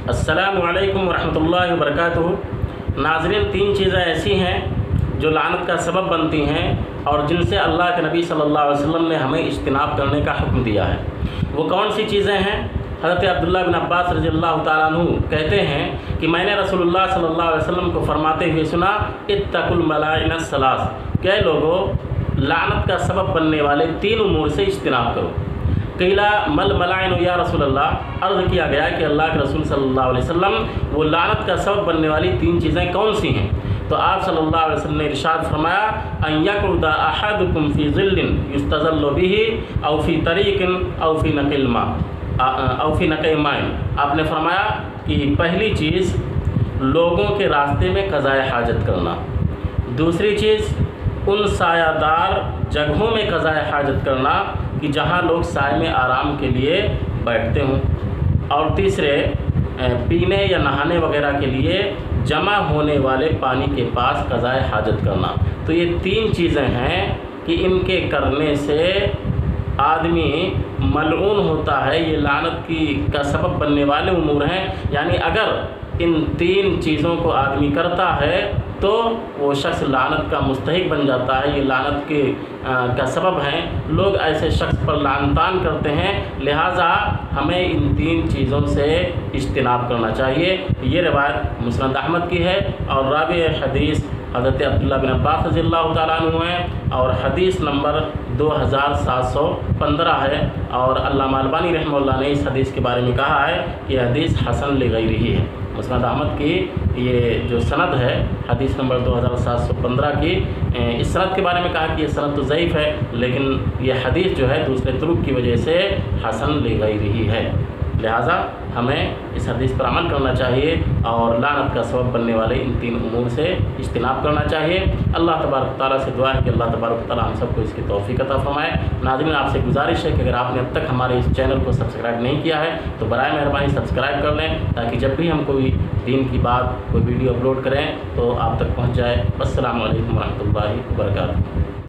अस्सलामु अलैकुम वरहमतुल्लाहि वबरकातुहू। नाज़रीन, तीन चीज़ें ऐसी हैं जो लानत का सबब बनती हैं और जिनसे अल्लाह के नबी सल्लल्लाहु अलैहि वसल्लम ने हमें इज्तिनाब करने का हुक्म दिया है। वो कौन सी चीज़ें हैं? हज़रत अब्दुल्लाह बिन अब्बास रज़ियल्लाहु ताला अन्हु कहते हैं कि मैंने रसूलुल्लाह सल्लल्लाहु अलैहि वसल्लम को फरमाते हुए सुना, इत्तकुल मलाइनस सलास, क्या लोगों, लानत का सबब बनने वाले तीन उमूर से इज्तिनाब करो। क़ीला मल मलाइन या रसूलल्लाह, अर्ज़ किया गया कि अल्लाह के रसूल सल्लल्लाहु अलैहि वसल्लम, वो लानत का सबब बनने वाली तीन चीज़ें कौन सी हैं? तो आप सल्लल्लाहु अलैहि वसल्लम ने इरशाद फरमाया, अन यक़ुदा अहदुकुम फ़ी ज़िल्लिन युस्तज़ल्लु बिही औ फ़ी तरीक़िन औ फ़ी नक़िल मा औ फ़ी नक़ी माइन। आपने फरमाया कि पहली चीज़ लोगों के रास्ते में क़ज़ाए हाजत करना, दूसरी चीज़ उन सायादार जगहों में क़ज़ाए हाजत करना कि जहाँ लोग साए में आराम के लिए बैठते हों, और तीसरे पीने या नहाने वगैरह के लिए जमा होने वाले पानी के पास क़ज़ाए हाजत करना। तो ये तीन चीज़ें हैं कि इनके करने से आदमी मलऊन होता है, ये लानत का सबब बनने वाले उमूर हैं। यानी अगर इन तीन चीज़ों को आदमी करता है तो वो शख्स लानत का मुस्तहिक बन जाता है, ये लानत का सबब हैं। लोग ऐसे शख्स पर लानतान करते हैं, लिहाजा हमें इन तीन चीज़ों से इज्तिनाब करना चाहिए। ये रिवायत मुस्नद अहमद की है और रावी हदीस हज़रत अब्दुल्लाह बिन अब्बास रज़ियल्लाहु ताला अन्हु हैं और हदीस नंबर 2715 है। और अल्लामा अलबानी रहमतुल्लाह ने इस हदीस के बारे में कहा है कि हदीस हसन लिगैरिही है। मुस्नद अहमद की ये जो सनद है हदीस नंबर 2715 की, इस सनद के बारे में कहा कि ये सनद तो ज़ईफ़ है, लेकिन ये हदीस जो है दूसरे तुरुक की वजह से हसन लिगैरिही है। लिहाजा हमें इस हदीस पर अमल करना चाहिए और लानत का सबब बनने वाले इन तीन उमूर से इज्तिनाब करना चाहिए। अल्लाह तबारक ताला से दुआ है कि अल्लाह तबारक ताला हम सबको इसकी तौफीक अता फरमाए। नाज़रीन, आपसे गुजारिश है कि अगर आपने अब तक हमारे इस चैनल को सब्सक्राइब नहीं किया है तो बराए मेहरबानी सब्सक्राइब कर लें, ताकि जब भी हम कोई दीन की बात, कोई वीडियो अपलोड करें तो आप तक पहुँच जाए। अस्सलामु अलैकुम वरहमतुल्लाहि वबरकातुहू।